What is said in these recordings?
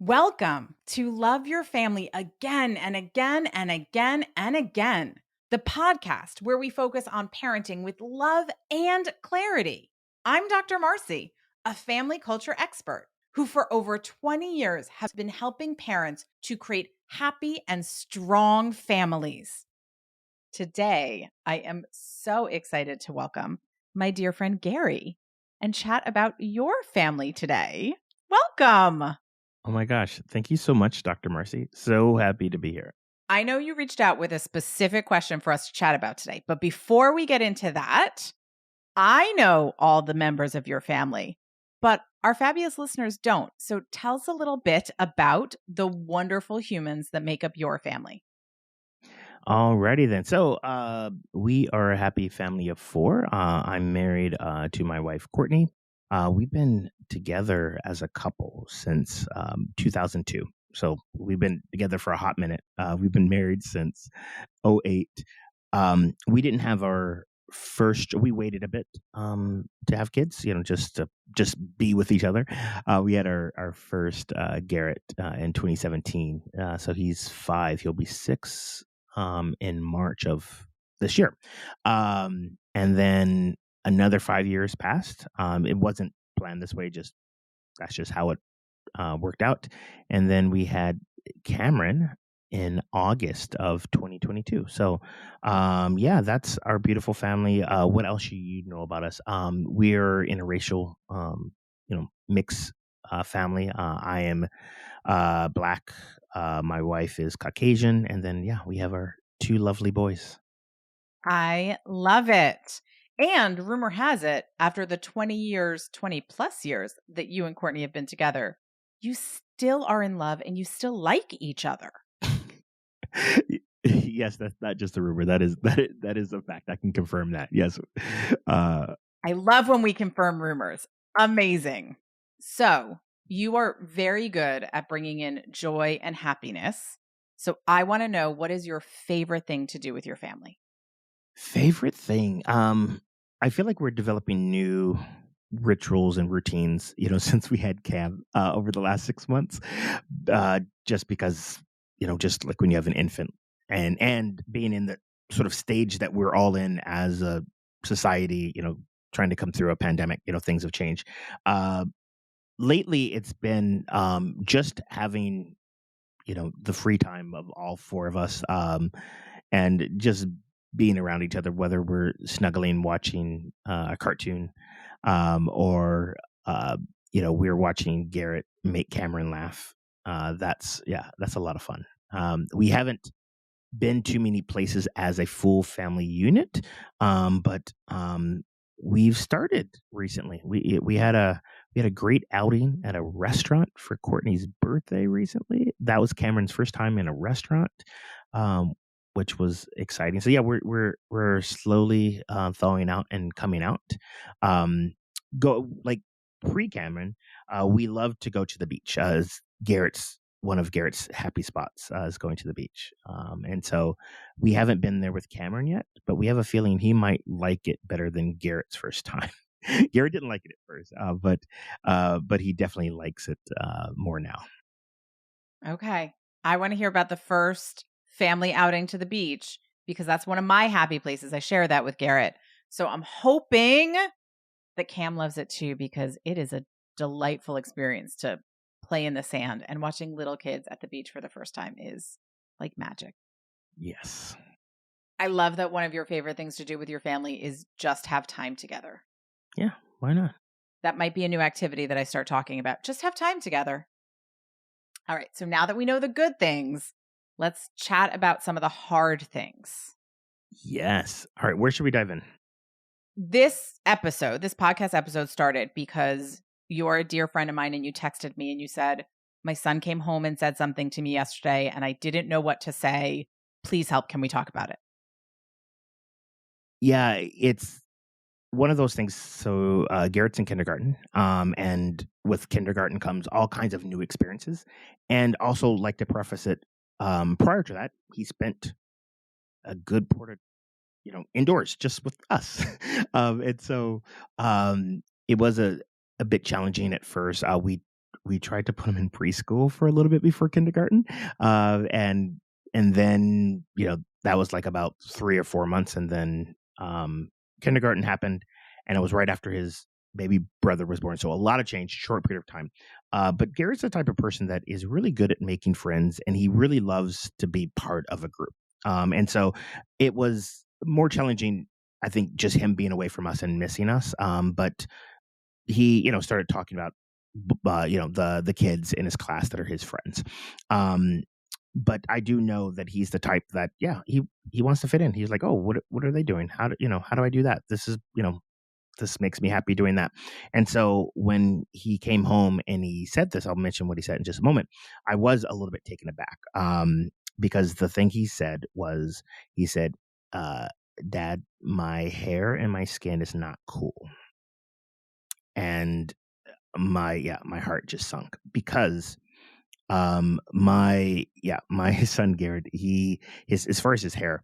Welcome to Love Your Family Again and Again and Again and Again, the podcast where we focus on parenting with love and clarity. I'm Dr. Marcie, a family culture expert who for over 20 years has been helping parents to create happy and strong families. Today, I am so excited to welcome my dear friend Gary and chat about your family today. Welcome. Oh my gosh. Thank you so much, Dr. Marcie. So happy to be here. I know you reached out with a specific question for us to chat about today, but before we get into that, I know all the members of your family, but our fabulous listeners don't. So tell us a little bit about the wonderful humans that make up your family. Alrighty then. So we are a happy family of four. I'm married to my wife, Courtney. We've been together as a couple since 2002. So we've been together for a hot minute. We've been married since '08. We didn't have our first, we waited a bit to have kids, just to be with each other. We had our first Garrett in 2017. So he's 5. He'll be 6 in March of this year. And then another 5 years passed. It wasn't planned this way, that's just how it worked out. And then we had Cameron in August of 2022. So, that's our beautiful family. What else should you know about us? We're interracial, mix family. I am Black. My wife is Caucasian. And then, we have our 2 lovely boys. I love it. And rumor has it, after the 20 plus years that you and Courtney have been together, you still are in love and you still like each other. Yes, that's not just a rumor. That is a fact. I can confirm that. Yes. I love when we confirm rumors. Amazing. So, you are very good at bringing in joy and happiness. So, I want to know, what is your favorite thing to do with your family? Favorite thing. I feel like we're developing new rituals and routines, since we had Cam over the last 6 months. Just because, just like when you have an infant and being in the sort of stage that we're all in as a society, trying to come through a pandemic, things have changed. Lately it's been just having, the free time of all 4 of us, and just being around each other, whether we're snuggling, watching a cartoon, or we're watching Garrett make Cameron laugh. That's a lot of fun. We haven't been too many places as a full family unit, but we've started recently. We had a great outing at a restaurant for Courtney's birthday recently. That was Cameron's first time in a restaurant, which was exciting. So we're slowly thawing out and coming out. Go like pre Cameron, we love to go to the beach. One of Garrett's happy spots is going to the beach, and so we haven't been there with Cameron yet, but we have a feeling he might like it better than Garrett's first time. Garrett didn't like it at first, but he definitely likes it more now. Okay. I want to hear about the first family outing to the beach because that's one of my happy places. I share that with Garrett. So I'm hoping that Cam loves it too because it is a delightful experience to play in the sand, and watching little kids at the beach for the first time is like magic. Yes. I love that one of your favorite things to do with your family is just have time together. Yeah, why not? That might be a new activity that I start talking about. Just have time together. All right. So now that we know the good things, let's chat about some of the hard things. Yes. All right. Where should we dive in? This podcast episode started because you're a dear friend of mine and you texted me and you said, my son came home and said something to me yesterday and I didn't know what to say. Please help. Can we talk about it? Yeah, it's one of those things. So Garrett's in kindergarten, and with kindergarten comes all kinds of new experiences. And also, like to preface it, prior to that, he spent a good part of indoors just with us, and so it was a bit challenging at first. We we tried to put him in preschool for a little bit before kindergarten, and then that was like about 3 or 4 months, and then kindergarten happened, and it was right after his baby brother was born. So a lot of change, short period of time. But Garrett's the type of person that is really good at making friends, and he really loves to be part of a group. And so it was more challenging, I think, just him being away from us and missing us. But he, started talking about, the kids in his class that are his friends. Um, but I do know that he's the type that, yeah, he wants to fit in. He's like, oh, what are they doing? How do I do that? This makes me happy doing that. And so when he came home and he said this, I'll mention what he said in just a moment. I was a little bit taken aback, because the thing he said was, he said, uh, "Dad, my hair and my skin is not cool." And my heart just sunk because my son Garrett, as far as his hair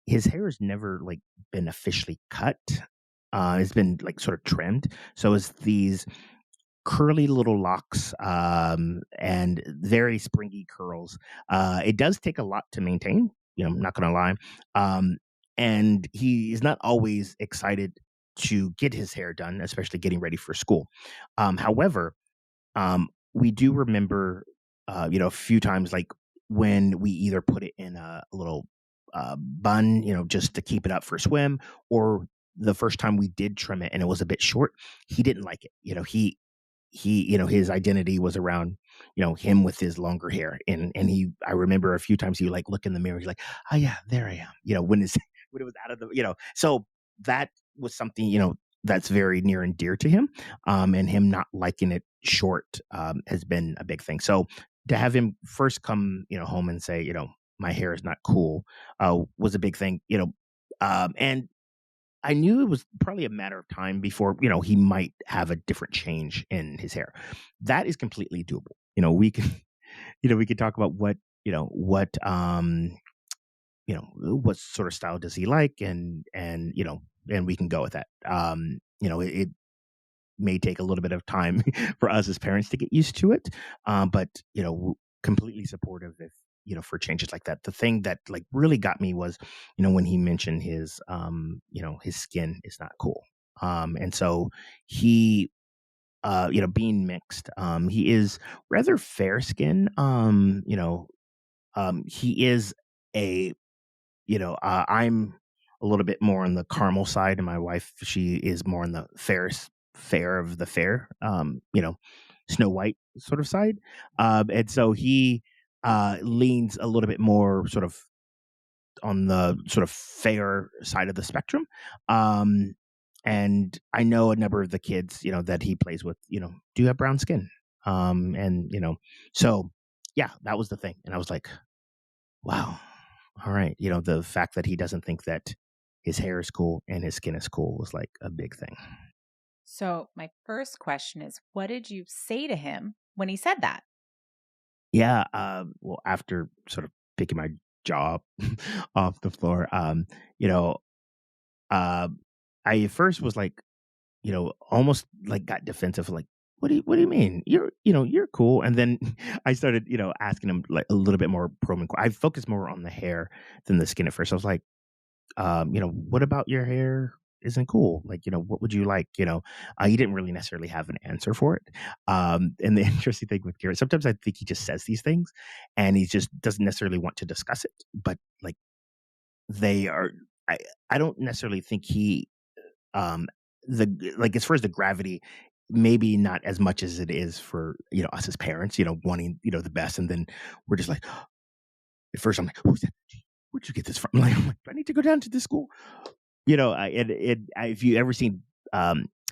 has never like been officially cut. It's been like sort of trimmed. So it's these curly little locks, and very springy curls. It does take a lot to maintain, I'm not gonna lie. Um, and he is not always excited to get his hair done, especially getting ready for school. However, we do remember, a few times, like when we either put it in a little bun, just to keep it up for swim, or the first time we did trim it and it was a bit short, he didn't like it. His identity was around, him with his longer hair. And I remember a few times he would like look in the mirror. He's like, oh yeah, there I am. When it's, when it was out of so that was something, that's very near and dear to him. And him not liking it short, has been a big thing. So to have him first come, home and say, my hair is not cool, was a big thing, and I knew it was probably a matter of time before, he might have a different change in his hair. That is completely doable. We can, we could talk about what sort of style does he like, and we can go with that. It may take a little bit of time for us as parents to get used to it. But completely supportive if, for changes like that. The thing that like really got me was, when he mentioned his skin is not cool. And so he, being mixed, he is rather fair skin. He is a, I'm a little bit more on the caramel side, and my wife, she is more on the fair of the fair, Snow White sort of side. And so he leans a little bit more sort of on the sort of fair side of the spectrum. Um, and I know a number of the kids, that he plays with, do have brown skin. And so yeah, that was the thing. And I was like, wow, all right. The fact that he doesn't think that his hair is cool and his skin is cool was like a big thing. So, my first question is, what did you say to him when he said that? Yeah. Well, after sort of picking my jaw off the floor, you know, uh, I at first was like, almost like got defensive, like, what do you mean? You're cool. And then I started, asking him like a little bit more I focused more on the hair than the skin at first. I was like, what about your hair isn't cool? Like, what would you like? He didn't really necessarily have an answer for it. And the interesting thing with Garrett, sometimes I think he just says these things and he just doesn't necessarily want to discuss it. But like they are, I, I don't necessarily think um, like as far as the gravity, maybe not as much as it is for, us as parents, wanting, the best. And then we're just like, at first I'm like, who's that? Where'd you get this from? I'm like, do I need to go down to this school? If you ever seen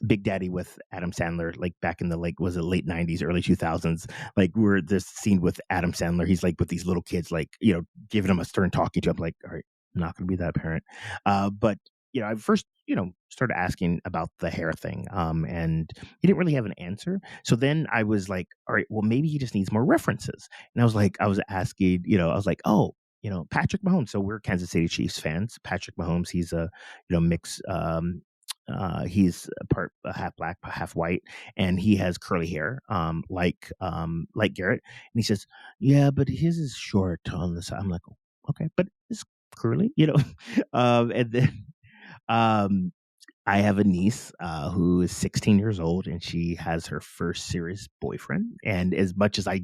Big Daddy with Adam Sandler, like back in the like was it late '90s, early 2000s, like we're this scene with Adam Sandler, he's like with these little kids, like giving them a stern talking to. I'm like, all right, I'm not going to be that parent. But I first started asking about the hair thing, and he didn't really have an answer. So then I was like, all right, well maybe he just needs more references. And I was asking, I was like, oh, Patrick Mahomes. So we're Kansas City Chiefs fans. Patrick Mahomes, he's a mixed, He's half black, half white, and he has curly hair, like Garrett. And he says, "Yeah, but his is short on the side." I'm like, "Okay, but it's curly, you know." And then um, I have a niece who is 16 years old, and she has her first serious boyfriend. And as much as I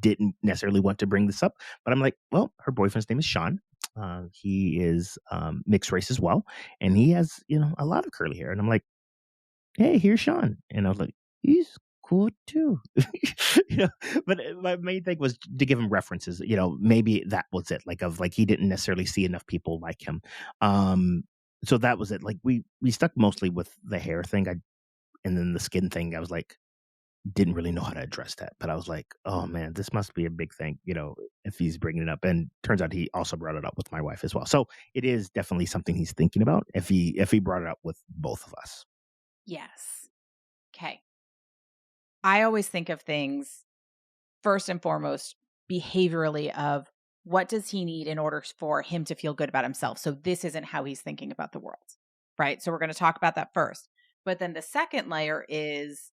didn't necessarily want to bring this up, but I'm like, well, her boyfriend's name is Sean. He is mixed race as well, and he has a lot of curly hair. And I'm like, hey, here's Sean, and I was like, he's cool too, you know. But my main thing was to give him references. Maybe that was it. Like he didn't necessarily see enough people like him. Um, so that was it. Like we stuck mostly with the hair thing. And then the skin thing. I was like, didn't really know how to address that, but I was like, oh man, this must be a big thing. If he's bringing it up, and turns out he also brought it up with my wife as well. So it is definitely something he's thinking about if he brought it up with both of us. Yes. Okay. I always think of things first and foremost behaviorally of what does he need in order for him to feel good about himself. So this isn't how he's thinking about the world, right? So we're going to talk about that first. But then the second layer is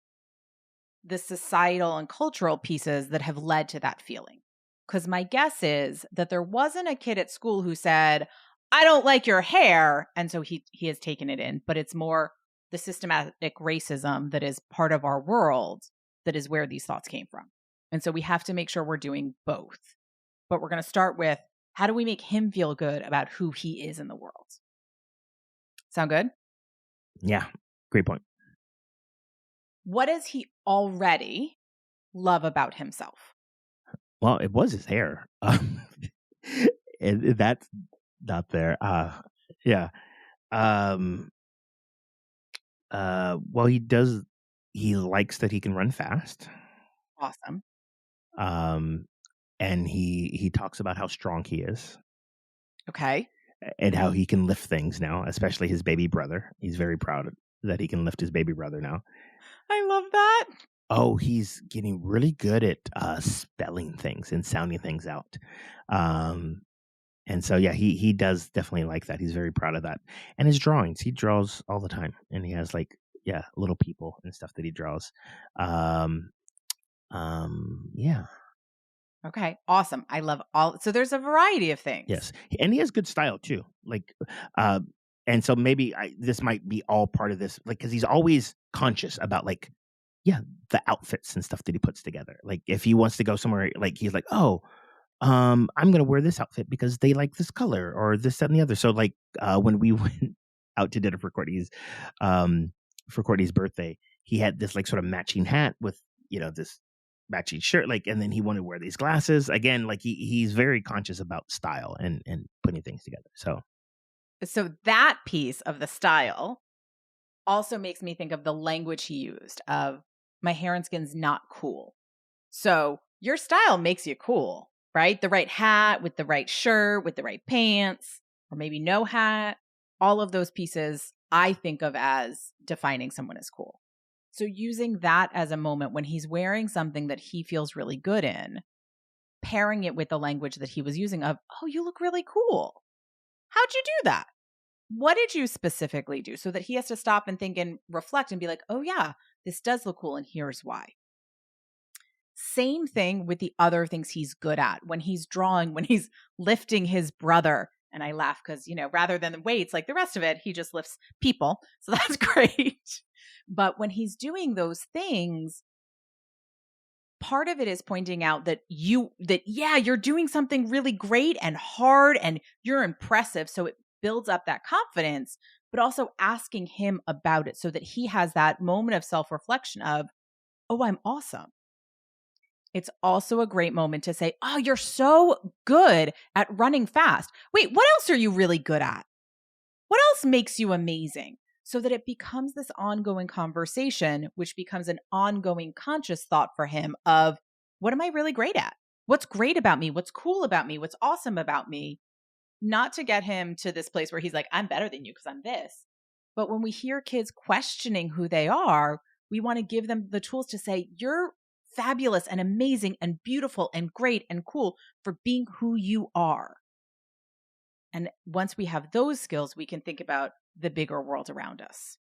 the societal and cultural pieces that have led to that feeling. Because my guess is that there wasn't a kid at school who said, I don't like your hair. And so he has taken it in, but it's more the systematic racism that is part of our world that is where these thoughts came from. And so we have to make sure we're doing both. But we're going to start with how do we make him feel good about who he is in the world? Sound good? Yeah, great point. What does he already love about himself? Well, it was his hair. And that's not there. Yeah. Um, well, he likes that he can run fast. Awesome. Um, and he talks about how strong he is Okay. and how he can lift things now, especially his baby brother. He's very proud that he can lift his baby brother now. I love that. Oh, he's getting really good at spelling things and sounding things out. Um, And so, yeah, he does definitely like that. He's very proud of that. And his drawings, he draws all the time, and he has little people and stuff that he draws. Um, yeah, Okay. Awesome. I love all. So there's a variety of things. yes, and he has good style too. Uh, and so maybe this might be all part of this, like because he's always conscious about yeah, the outfits and stuff that he puts together. Like if he wants to go somewhere, like he's like, oh, I'm gonna wear this outfit because they like this color or this, that, and the other. So when we went out to dinner for Courtney's birthday, he had this sort of matching hat with, this matching shirt, and then he wanted to wear these glasses. Again, he's very conscious about style and putting things together. So that piece of the style also makes me think of the language he used of my hair and skin's not cool. So your style makes you cool, right? The right hat with the right shirt, with the right pants, or maybe no hat. All of those pieces I think of as defining someone as cool. So using that as a moment when he's wearing something that he feels really good in, pairing it with the language that he was using of, oh, you look really cool. How'd you do that? What did you specifically do? So that he has to stop and think and reflect and be like, oh, yeah, this does look cool. And here's why. Same thing with the other things he's good at. When he's drawing, when he's lifting his brother. And I laugh because, rather than the weights like the rest of it, he just lifts people. So that's great. But when he's doing those things, part of it is pointing out that you're doing something really great and hard and you're impressive. So it builds up that confidence, but also asking him about it so that he has that moment of self-reflection of, oh, I'm awesome. It's also a great moment to say, oh, you're so good at running fast. Wait, what else are you really good at? What else makes you amazing? So that it becomes this ongoing conversation, which becomes an ongoing conscious thought for him of what am I really great at? What's great about me? What's cool about me? What's awesome about me? Not to get him to this place where he's like, I'm better than you because I'm this. But when we hear kids questioning who they are, we want to give them the tools to say, you're fabulous and amazing and beautiful and great and cool for being who you are. And once we have those skills, we can think about the bigger world around us.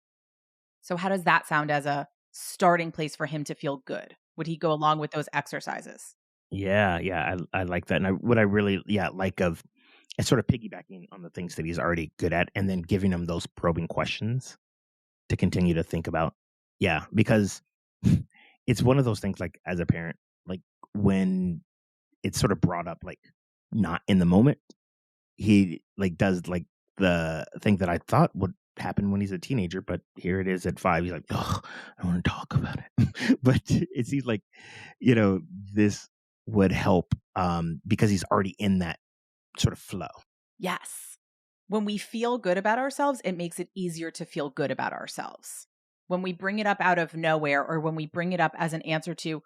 So how does that sound as a starting place for him to feel good? Would he go along with those exercises? Yeah, I like that, and what I really, like of it's sort of piggybacking on the things that he's already good at, and then giving him those probing questions to continue to think about. Yeah, because it's one of those things, like, as a parent, like, when it's sort of brought up, like, not in the moment, he, like, does, like, the thing that I thought would happen when he's a teenager, but here it is at 5, he's like, "Ugh, I wanna talk about it." But it seems like, this would help, because he's already in that sort of flow. Yes. When we feel good about ourselves, it makes it easier to feel good about ourselves. When we bring it up out of nowhere, or when we bring it up as an answer to,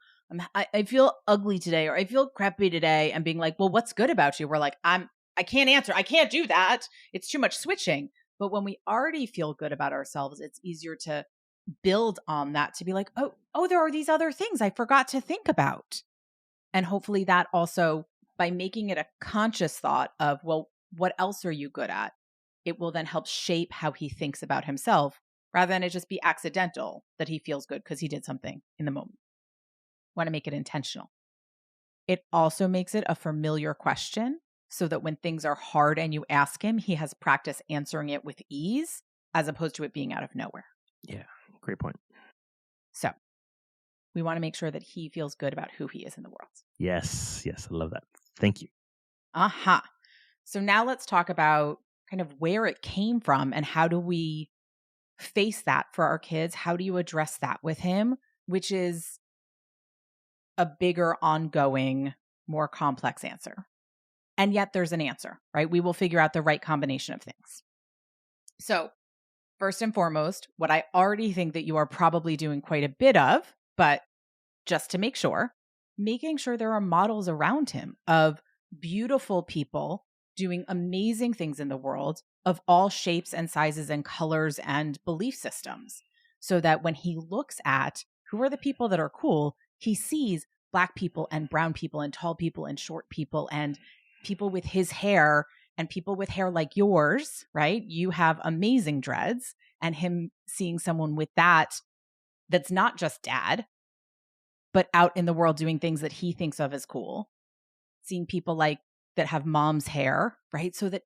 I feel ugly today, or I feel crappy today, and being like, well, what's good about you? We're like, I can't answer. I can't do that. It's too much switching. But when we already feel good about ourselves, it's easier to build on that, to be like, oh, there are these other things I forgot to think about. And hopefully that also, by making it a conscious thought of, well, what else are you good at? It will then help shape how he thinks about himself, rather than it just be accidental that he feels good because he did something in the moment. Want to make it intentional. It also makes it a familiar question, so that when things are hard and you ask him, he has practice answering it with ease, as opposed to it being out of nowhere. Yeah, great point. So we want to make sure that he feels good about who he is in the world. Yes, I love that. Thank you. Aha. So now let's talk about kind of where it came from and how do we face that for our kids? How do you address that with him, which is a bigger, ongoing, more complex answer. And yet there's an answer, right? We will figure out the right combination of things. So, first and foremost, what I already think that you are probably doing quite a bit of, but just to make sure, making sure there are models around him of beautiful people doing amazing things in the world of all shapes and sizes and colors and belief systems. So that when he looks at who are the people that are cool, he sees Black people and brown people and tall people and short people and people with his hair and people with hair like yours, right? You have amazing dreads, and him seeing someone with that's not just dad, but out in the world doing things that he thinks of as cool. Seeing people like that have mom's hair, right? So that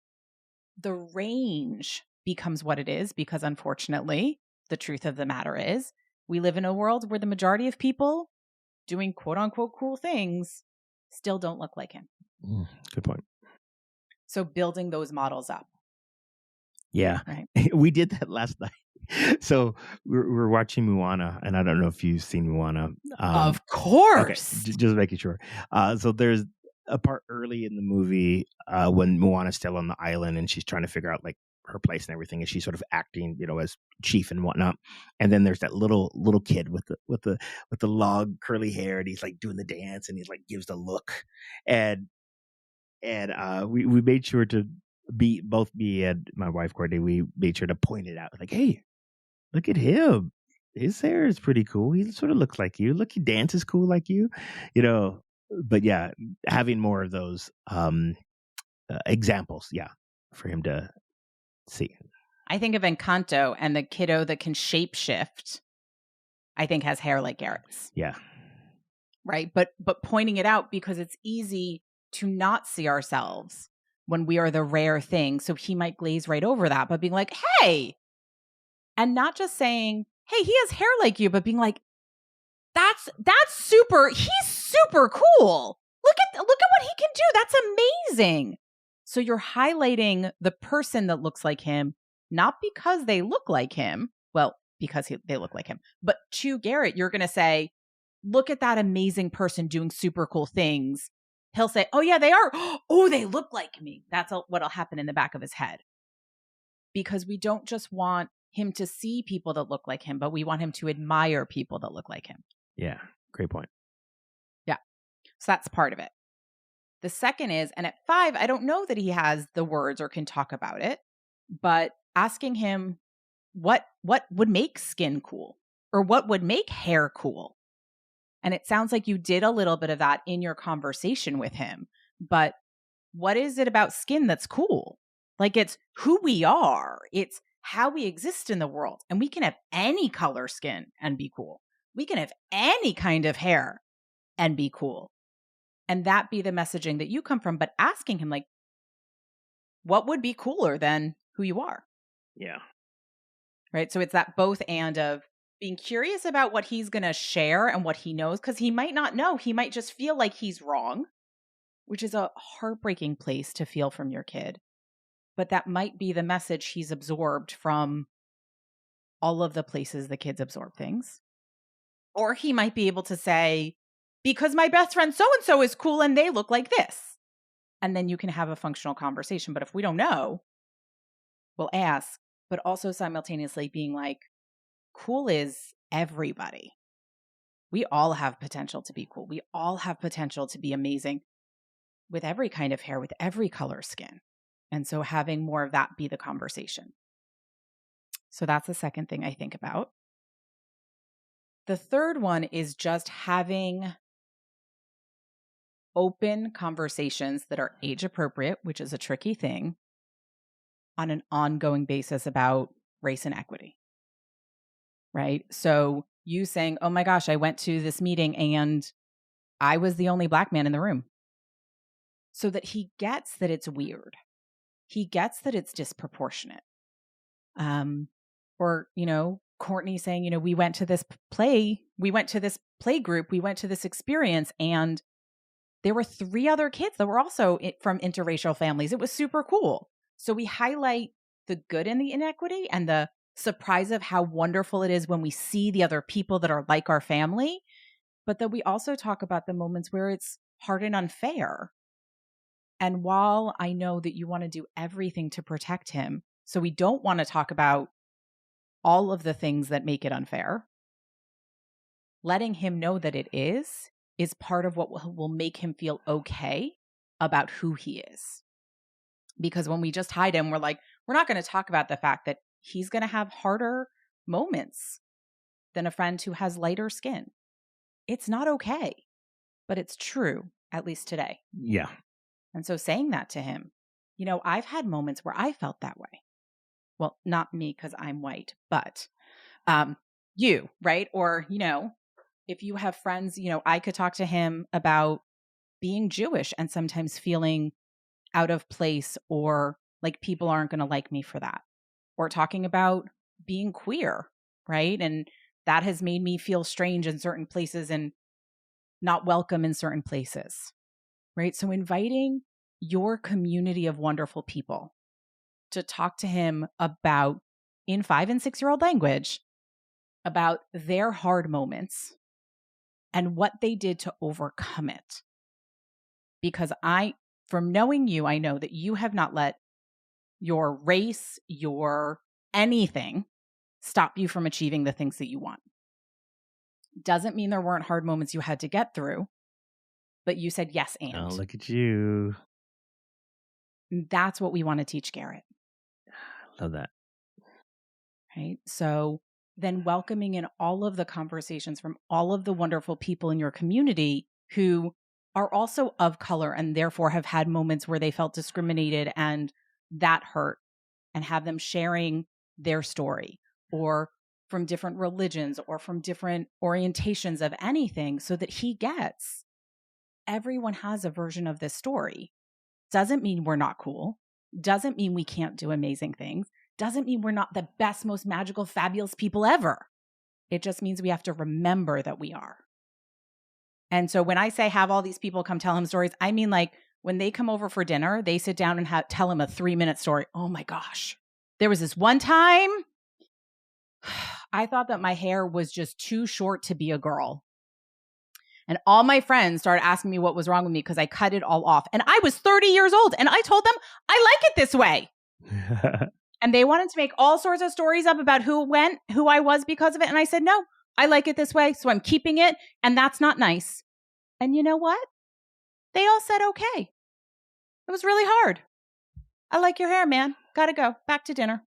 the range becomes what it is, because unfortunately, the truth of the matter is we live in a world where the majority of people doing quote unquote cool things still don't look like him. Good point. So building those models up. Yeah. Right. We did that last night. So we're watching Moana, and I don't know if you've seen Moana. Of Okay, course. just making sure. So there's a part early in the movie when Moana's still on the island, and she's trying to figure out like her place and everything, and she's sort of acting, as chief and whatnot. And then there's that little kid with the long curly hair, and he's like doing the dance, and he's like gives the look, and we made sure to be both me and my wife Courtney. We made sure to point it out, like, hey, look at him. His hair is pretty cool. He sort of looks like you. Look, he dances cool like you, you know. But yeah, having more of those examples, yeah, for him to see. I think of Encanto, and the kiddo that can shapeshift, I think has hair like Garrett's. Yeah. Right. But pointing it out, because it's easy to not see ourselves when we are the rare thing. So he might glaze right over that, but being like, hey, and not just saying, hey, he has hair like you, but being like, that's super, he's super cool. Look at what he can do. That's amazing. So you're highlighting the person that looks like him, not because they look like him. Well, because they look like him. But to Garrett, you're going to say, look at that amazing person doing super cool things. He'll say, oh, yeah, they are. Oh, they look like me. That's what'll happen in the back of his head. Because we don't just want him to see people that look like him, but we want him to admire people that look like him. Yeah. Great point. Yeah. So that's part of it. The second is, and at 5, I don't know that he has the words or can talk about it, but asking him what would make skin cool, or what would make hair cool. And it sounds like you did a little bit of that in your conversation with him. But what is it about skin that's cool? Like, it's who we are. It's how we exist in the world. And we can have any color skin and be cool. We can have any kind of hair and be cool. And that be the messaging that you come from, but asking him, like, what would be cooler than who you are? Yeah. Right. So it's that both and of being curious about what he's going to share and what he knows, because he might not know. He might just feel like he's wrong, which is a heartbreaking place to feel from your kid. But that might be the message he's absorbed from all of the places the kids absorb things. Or he might be able to say, because my best friend so-and-so is cool and they look like this. And then you can have a functional conversation. But if we don't know, we'll ask, but also simultaneously being like, cool is everybody. We all have potential to be cool. We all have potential to be amazing with every kind of hair, with every color skin. And so having more of that be the conversation. So that's the second thing I think about. The third one is just having open conversations that are age appropriate, which is a tricky thing, on an ongoing basis about race and equity. Right? So you saying, oh my gosh, I went to this meeting and I was the only Black man in the room. So that he gets that it's weird. He gets that it's disproportionate. Or, Courtney saying, we went to this play group, we went to this experience, and there were 3 other kids that were also from interracial families. It was super cool. So we highlight the good in the inequity and the surprise of how wonderful it is when we see the other people that are like our family, but that we also talk about the moments where it's hard and unfair. And while I know that you want to do everything to protect him, so we don't want to talk about all of the things that make it unfair, letting him know that it is part of what will make him feel okay about who he is. Because when we just hide him, we're not going to talk about the fact that he's going to have harder moments than a friend who has lighter skin. It's not okay, but it's true, at least today. Yeah. And so saying that to him, I've had moments where I felt that way. Well, not me because I'm white, but you, right? Or, if you have friends, I could talk to him about being Jewish and sometimes feeling out of place or like people aren't going to like me for that. Or talking about being queer, right? And that has made me feel strange in certain places and not welcome in certain places, right? So inviting your community of wonderful people to talk to him about, in 5 and 6-year-old language, about their hard moments and what they did to overcome it. Because from knowing you, I know that you have not let your race, your anything stop you from achieving the things that you want. Doesn't mean there weren't hard moments you had to get through, but you said yes and. Oh, look at you. That's what we want to teach Garrett. Love that. Right? So then welcoming in all of the conversations from all of the wonderful people in your community who are also of color and therefore have had moments where they felt discriminated and that hurt, and have them sharing their story, or from different religions or from different orientations of anything, so that he gets everyone has a version of this story. Doesn't mean we're not cool. Doesn't mean we can't do amazing things. Doesn't mean we're not the best, most magical, fabulous people ever. It just means we have to remember that we are. And so when I say have all these people come tell him stories, I mean like when they come over for dinner, they sit down and tell him a 3-minute story. Oh my gosh. There was this one time I thought that my hair was just too short to be a girl. And all my friends started asking me what was wrong with me because I cut it all off. And I was 30 years old. And I told them, I like it this way. And they wanted to make all sorts of stories up about who I was because of it. And I said, no, I like it this way. So I'm keeping it. And that's not nice. And you know what? They all said, okay. It was really hard. I like your hair, man. Gotta go. Back to dinner.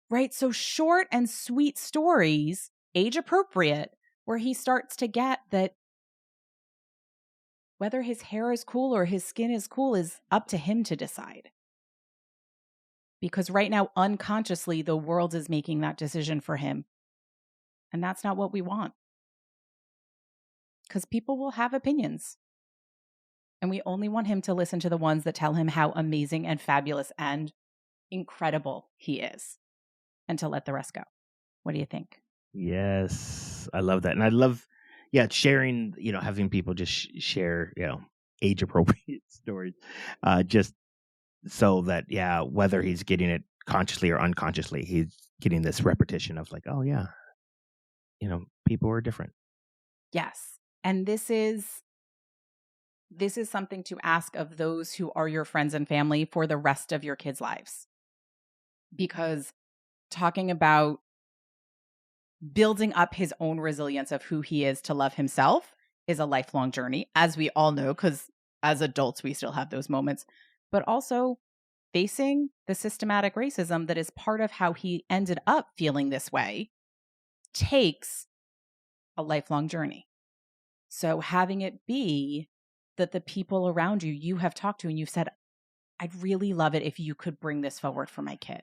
Right? So short and sweet stories, age appropriate, where he starts to get that whether his hair is cool or his skin is cool is up to him to decide. Because right now, unconsciously, the world is making that decision for him. And that's not what we want. Because people will have opinions. And we only want him to listen to the ones that tell him how amazing and fabulous and incredible he is, and to let the rest go. What do you think? Yes, I love that. And I love, yeah, sharing, having people just share, age appropriate stories, just so that, yeah, whether he's getting it consciously or unconsciously, he's getting this repetition of like, oh, yeah, people are different. Yes. And this is something to ask of those who are your friends and family for the rest of your kids' lives. Because talking about building up his own resilience of who he is to love himself is a lifelong journey, as we all know, because as adults, we still have those moments, but also facing the systematic racism that is part of how he ended up feeling this way takes a lifelong journey. So having it be that the people around you have talked to and you've said, I'd really love it if you could bring this forward for my kid.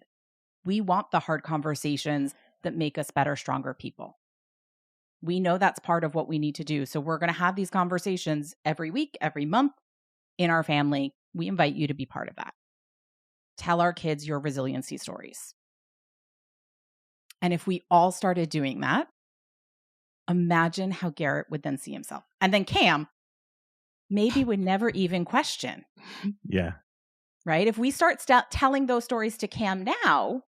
We want the hard conversations that make us better, stronger people. We know that's part of what we need to do. So we're going to have these conversations every week, every month in our family. We invite you to be part of that. Tell our kids your resiliency stories. And if we all started doing that, imagine how Garrett would then see himself. And then Cam maybe would never even question. Yeah. Right? If we start telling those stories to Cam now,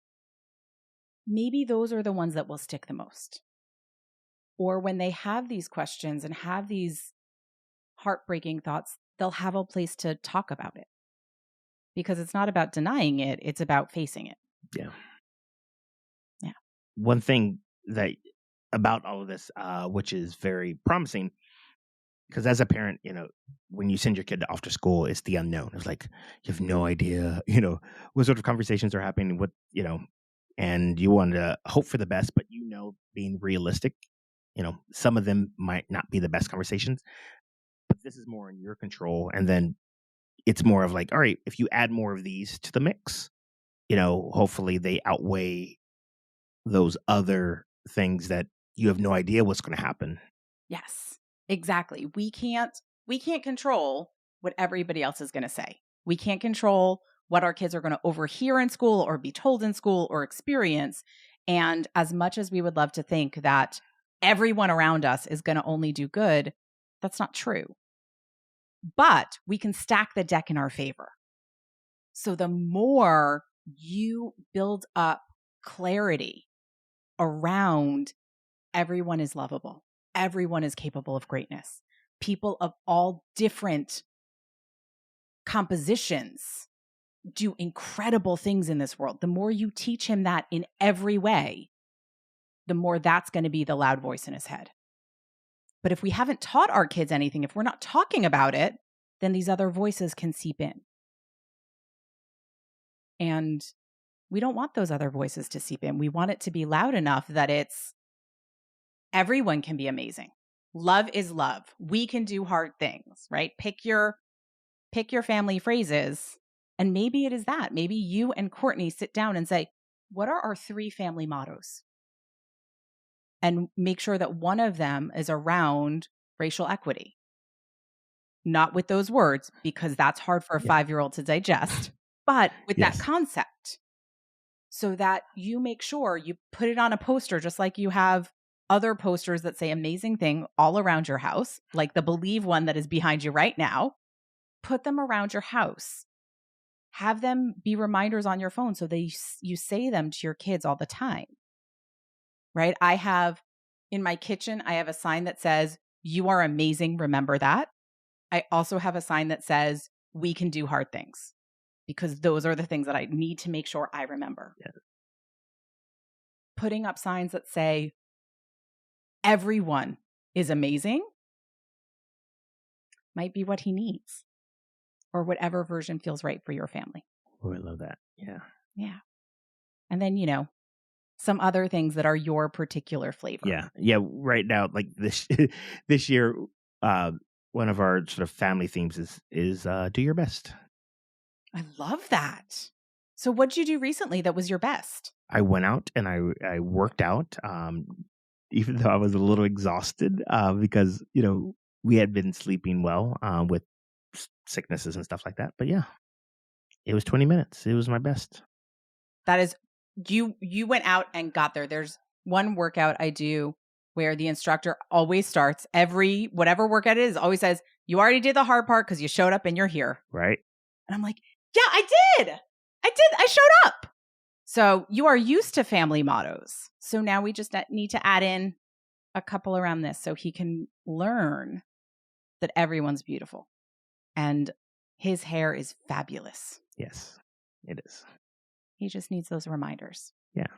maybe those are the ones that will stick the most. Or when they have these questions and have these heartbreaking thoughts, they'll have a place to talk about it. Because it's not about denying it, it's about facing it. Yeah. Yeah. One thing that about all of this, which is very promising, because as a parent, when you send your kid off to school, it's the unknown. It's like you have no idea, what sort of conversations are happening, and you want to hope for the best, but being realistic, some of them might not be the best conversations, but this is more in your control. And then it's more of like, all right, if you add more of these to the mix, hopefully they outweigh those other things that you have no idea what's going to happen. Yes, exactly. We can't control what everybody else is going to say. We can't control what our kids are going to overhear in school or be told in school or experience. And as much as we would love to think that everyone around us is going to only do good, that's not true. But we can stack the deck in our favor. So the more you build up clarity around everyone is lovable, everyone is capable of greatness, people of all different compositions do incredible things in this world. The more you teach him that in every way, the more that's going to be the loud voice in his head. But if we haven't taught our kids anything, if we're not talking about it, then these other voices can seep in. And we don't want those other voices to seep in. We want it to be loud enough that it's everyone can be amazing. Love is love. We can do hard things, right? Pick your family phrases. And maybe it is that. Maybe you and Courtney sit down and say, what are our 3 family mottos? And make sure that one of them is around racial equity. Not with those words, because that's hard for a 5-year-old to digest, but with that concept. So that you make sure you put it on a poster, just like you have other posters that say amazing thing all around your house, like the Believe one that is behind you right now. Put them around your house. Have them be reminders on your phone so that you say them to your kids all the time. Right? I have in my kitchen, I have a sign that says, you are amazing, remember that. I also have a sign that says, we can do hard things, because those are the things that I need to make sure I remember. Yeah. Putting up signs that say, everyone is amazing might be what he needs, or whatever version feels right for your family. Oh, I love that. Yeah. Yeah. And then, some other things that are your particular flavor. Yeah. Yeah. Right now, like this, this year, one of our sort of family themes is do your best. I love that. So what'd you do recently that was your best? I went out and I worked out, even though I was a little exhausted, because, we had been sleeping well, with sicknesses and stuff like that. But yeah, it was 20 minutes. It was my best. That is you went out and got there. There's one workout I do where the instructor always starts every whatever workout it is, always says, "You already did the hard part because you showed up and you're here." Right? And I'm like, "Yeah, I did. I did. I showed up." So you are used to family mottos. So now we just need to add in a couple around this so he can learn that everyone's beautiful and his hair is fabulous. Yes, it is. He just needs those reminders. Yeah.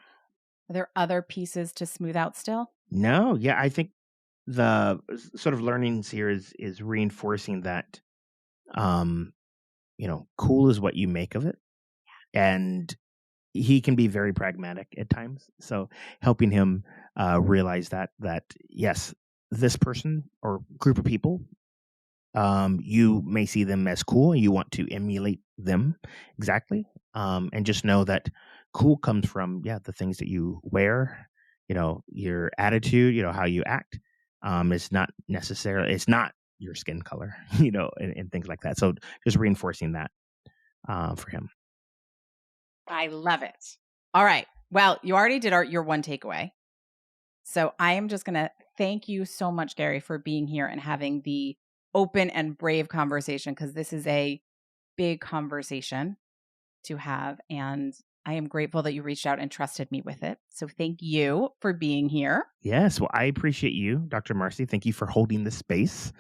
Are there other pieces to smooth out still? No, yeah, I think the sort of learnings here is reinforcing that, um, cool is what you make of it. And he can be very pragmatic at times. So helping him realize that yes, this person or group of people, you may see them as cool and you want to emulate them exactly. And just know that cool comes from the things that you wear, your attitude, how you act. It's not your skin color, and things like that. So just reinforcing that for him. I love it. All right. Well, you already did your one takeaway. So I am just going to thank you so much, Gary, for being here and having the open and brave conversation, because this is a big conversation to have. And I am grateful that you reached out and trusted me with it. So thank you for being here. Yes, well, I appreciate you, Dr. Marcie. Thank you for holding the space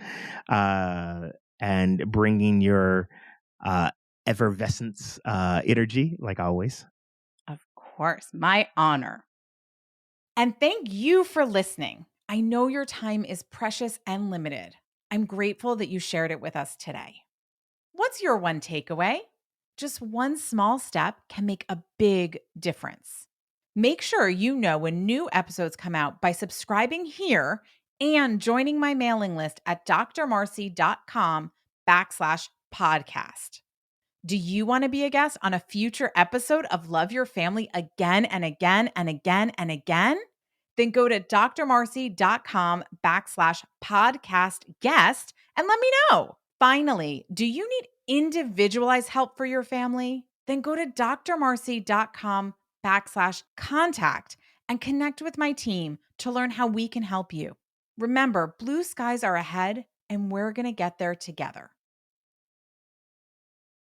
and bringing your effervescence energy, like always. Of course, my honor. And thank you for listening. I know your time is precious and limited. I'm grateful that you shared it with us today. What's your one takeaway? Just one small step can make a big difference. Make sure you know when new episodes come out by subscribing here and joining my mailing list at drmarcie.com/podcast. Do you want to be a guest on a future episode of Love Your Family again and again and again and again? Then go to drmarcie.com/podcast guest and let me know. Finally, do you need individualized help for your family? Then go to drmarcie.com/contact and connect with my team to learn how we can help you. Remember, blue skies are ahead and we're going to get there together.